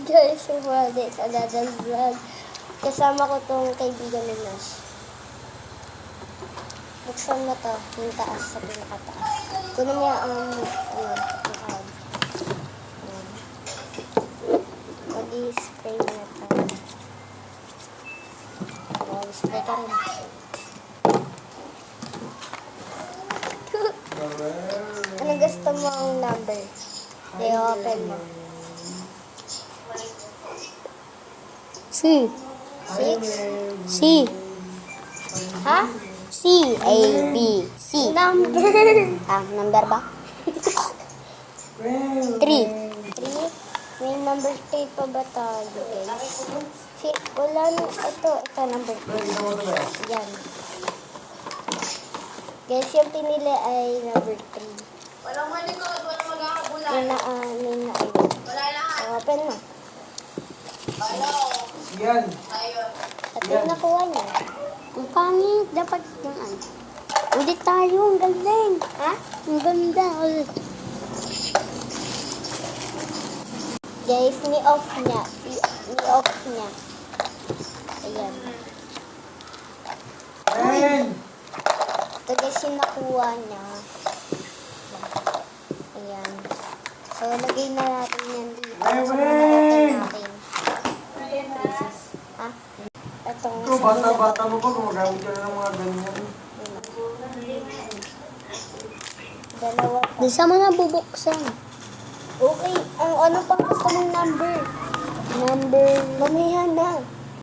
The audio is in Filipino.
Guys, Friday sa Dadal Vlog. Kasama ko tong kaibigan ni Nash. Buksan na to, yung taas sa pinakataas. Kunin niya ang card. Mag-i-spray na to. Spray ka rin. Ano gusto mo ang number? I-open mo. C. 6? C. Ha? C. A, B, C. Number? Number ba? 3. 3? May number 3 pa ba tayo, guys? Wala na. Ito number 3. Yan. Guys, yung pinili ay number 3. Walang malikot, walang magkakabulan. Wala na. Open mo. Hello. Yan. Ayun. At yung nakuha niya. Ang pangit. Dapat yung ano. Ulit tayo. Ang galing. Ha? Ang ganda. Ulit. Guys, ni-off niya. Ni-off niya. Ayan. Ayan. Ito guys yung nakuha niya. Ayan. So, lagay na natin yan dito. So, na-open natin. Ha? Itong Ito, bata-bata mo pa, gumagamit ka na ng mga ganyan. dalawa pa. Di sa mga bubuksan. Okay, ang ano pang gusto mong number? Number, mamihan na.